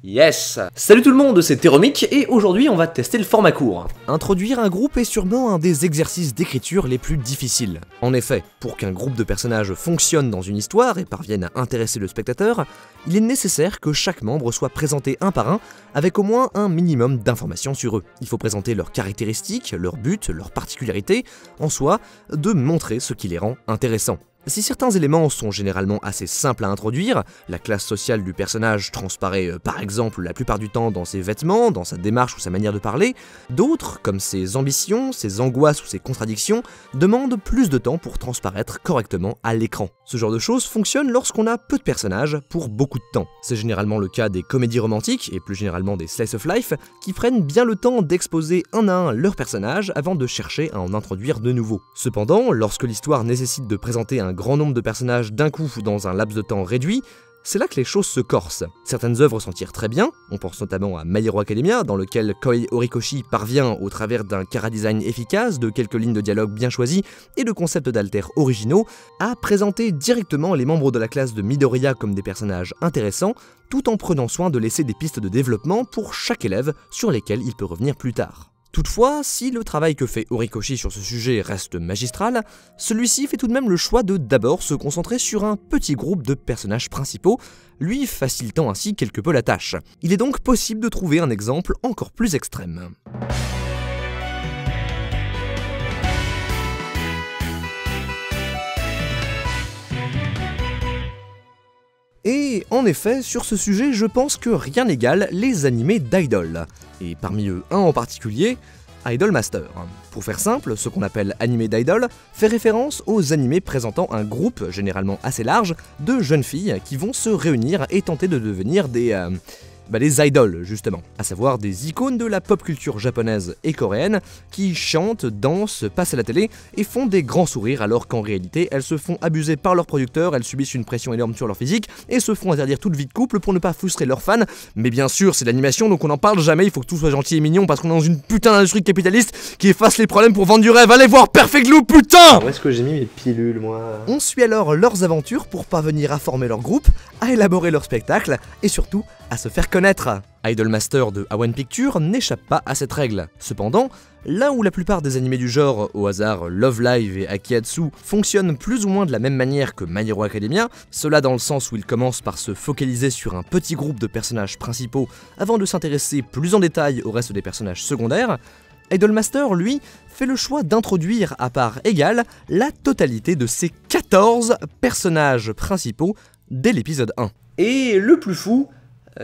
Yes! Salut tout le monde, c'est Teromic et aujourd'hui on va tester le format court. Introduire un groupe est sûrement un des exercices d'écriture les plus difficiles. En effet, pour qu'un groupe de personnages fonctionne dans une histoire et parvienne à intéresser le spectateur, il est nécessaire que chaque membre soit présenté un par un avec au moins un minimum d'informations sur eux. Il faut présenter leurs caractéristiques, leurs buts, leurs particularités, en soi, de montrer ce qui les rend intéressants. Si certains éléments sont généralement assez simples à introduire, la classe sociale du personnage transparaît par exemple la plupart du temps dans ses vêtements, dans sa démarche ou sa manière de parler, d'autres, comme ses ambitions, ses angoisses ou ses contradictions, demandent plus de temps pour transparaître correctement à l'écran. Ce genre de choses fonctionne lorsqu'on a peu de personnages pour beaucoup de temps. C'est généralement le cas des comédies romantiques et plus généralement des slice of life qui prennent bien le temps d'exposer un à un leurs personnages avant de chercher à en introduire de nouveaux. Cependant, lorsque l'histoire nécessite de présenter un grand nombre de personnages d'un coup dans un laps de temps réduit, c'est là que les choses se corsent. Certaines œuvres s'en tirent très bien, on pense notamment à My Hero Academia, dans lequel Kohei Horikoshi parvient, au travers d'un chara-design efficace, de quelques lignes de dialogue bien choisies et de concepts d'alter originaux, à présenter directement les membres de la classe de Midoriya comme des personnages intéressants, tout en prenant soin de laisser des pistes de développement pour chaque élève sur lesquelles il peut revenir plus tard. Toutefois, si le travail que fait Horikoshi sur ce sujet reste magistral, celui-ci fait tout de même le choix de d'abord se concentrer sur un petit groupe de personnages principaux, lui facilitant ainsi quelque peu la tâche. Il est donc possible de trouver un exemple encore plus extrême. Et en effet, sur ce sujet, je pense que rien n'égale les animés d'Idol. Et parmi eux, un en particulier, Idolmaster. Pour faire simple, ce qu'on appelle animé d'Idol fait référence aux animés présentant un groupe, généralement assez large, de jeunes filles qui vont se réunir et tenter de devenir des idoles, justement, à savoir des icônes de la pop culture japonaise et coréenne qui chantent, dansent, passent à la télé et font des grands sourires alors qu'en réalité elles se font abuser par leurs producteurs, elles subissent une pression énorme sur leur physique et se font interdire toute vie de couple pour ne pas frustrer leurs fans. Mais bien sûr, c'est de l'animation donc on n'en parle jamais, il faut que tout soit gentil et mignon parce qu'on est dans une putain d'industrie capitaliste qui efface les problèmes pour vendre du rêve. Allez voir Perfect Blue, putain! Où est-ce que j'ai mis mes pilules, moi? On suit alors leurs aventures pour parvenir à former leur groupe, à élaborer leur spectacle et surtout à se faire connaître. Idolmaster de A1 Pictures n'échappe pas à cette règle. Cependant, là où la plupart des animés du genre, au hasard Love Live et Akihatsu, fonctionnent plus ou moins de la même manière que My Hero Academia, cela dans le sens où ils commencent par se focaliser sur un petit groupe de personnages principaux avant de s'intéresser plus en détail au reste des personnages secondaires, Idolmaster, lui, fait le choix d'introduire à part égale la totalité de ses 14 personnages principaux dès l'épisode 1. Et le plus fou,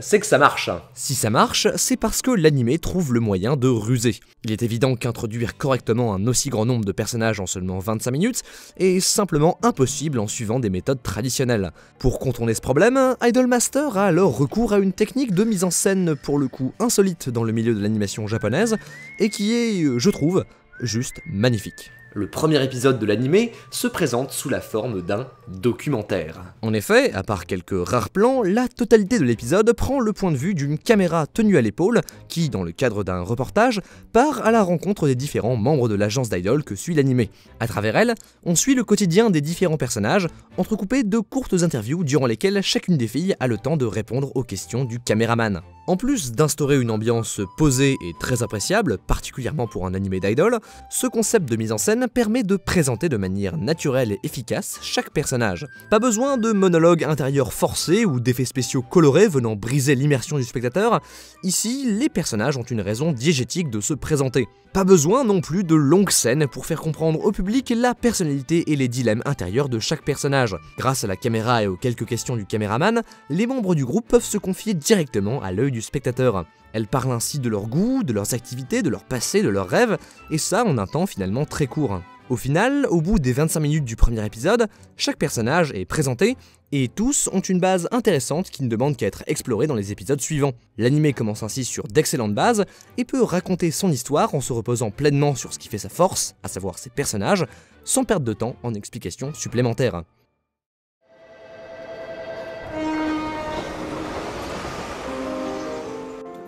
c'est que ça marche. Si ça marche, c'est parce que l'anime trouve le moyen de ruser. Il est évident qu'introduire correctement un aussi grand nombre de personnages en seulement 25 minutes est simplement impossible en suivant des méthodes traditionnelles. Pour contourner ce problème, Idolmaster a alors recours à une technique de mise en scène pour le coup insolite dans le milieu de l'animation japonaise et qui est, je trouve, juste magnifique. Le premier épisode de l'animé se présente sous la forme d'un documentaire. En effet, à part quelques rares plans, la totalité de l'épisode prend le point de vue d'une caméra tenue à l'épaule qui, dans le cadre d'un reportage, part à la rencontre des différents membres de l'agence d'idol que suit l'animé. À travers elle, on suit le quotidien des différents personnages, entrecoupés de courtes interviews durant lesquelles chacune des filles a le temps de répondre aux questions du caméraman. En plus d'instaurer une ambiance posée et très appréciable, particulièrement pour un animé d'idol, ce concept de mise en scène permet de présenter de manière naturelle et efficace chaque personnage. Pas besoin de monologues intérieurs forcés ou d'effets spéciaux colorés venant briser l'immersion du spectateur, ici les personnages ont une raison diégétique de se présenter. Pas besoin non plus de longues scènes pour faire comprendre au public la personnalité et les dilemmes intérieurs de chaque personnage. Grâce à la caméra et aux quelques questions du caméraman, les membres du groupe peuvent se confier directement à l'œil du spectateur. Elles parlent ainsi de leurs goûts, de leurs activités, de leur passé, de leurs rêves, et ça en un temps finalement très court. Au final, au bout des 25 minutes du premier épisode, chaque personnage est présenté, et tous ont une base intéressante qui ne demande qu'à être explorée dans les épisodes suivants. L'anime commence ainsi sur d'excellentes bases, et peut raconter son histoire en se reposant pleinement sur ce qui fait sa force, à savoir ses personnages, sans perdre de temps en explications supplémentaires.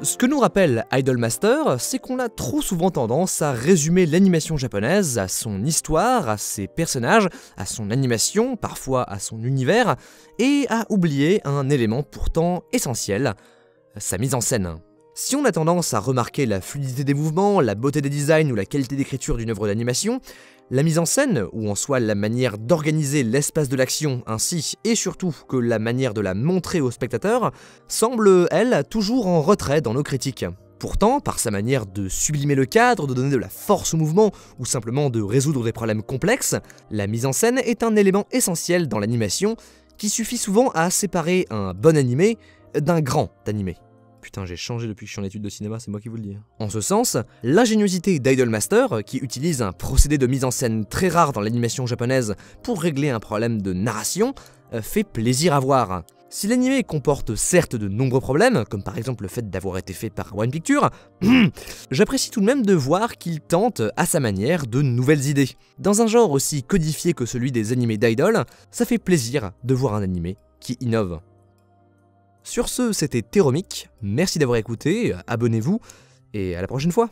Ce que nous rappelle Idolmaster, c'est qu'on a trop souvent tendance à résumer l'animation japonaise à son histoire, à ses personnages, à son animation, parfois à son univers, et à oublier un élément pourtant essentiel, sa mise en scène. Si on a tendance à remarquer la fluidité des mouvements, la beauté des designs ou la qualité d'écriture d'une œuvre d'animation, la mise en scène, ou en soi la manière d'organiser l'espace de l'action ainsi et surtout que la manière de la montrer au spectateur, semble, elle, toujours en retrait dans nos critiques. Pourtant, par sa manière de sublimer le cadre, de donner de la force au mouvement ou simplement de résoudre des problèmes complexes, la mise en scène est un élément essentiel dans l'animation qui suffit souvent à séparer un bon animé d'un grand animé. Putain, j'ai changé depuis que je suis en études de cinéma, c'est moi qui vous le dis. En ce sens, l'ingéniosité d'Idolmaster, qui utilise un procédé de mise en scène très rare dans l'animation japonaise pour régler un problème de narration, fait plaisir à voir. Si l'anime comporte certes de nombreux problèmes, comme par exemple le fait d'avoir été fait par One Picture, j'apprécie tout de même de voir qu'il tente à sa manière de nouvelles idées. Dans un genre aussi codifié que celui des animés d'Idol, ça fait plaisir de voir un animé qui innove. Sur ce, c'était Teromic, merci d'avoir écouté, abonnez-vous, et à la prochaine fois.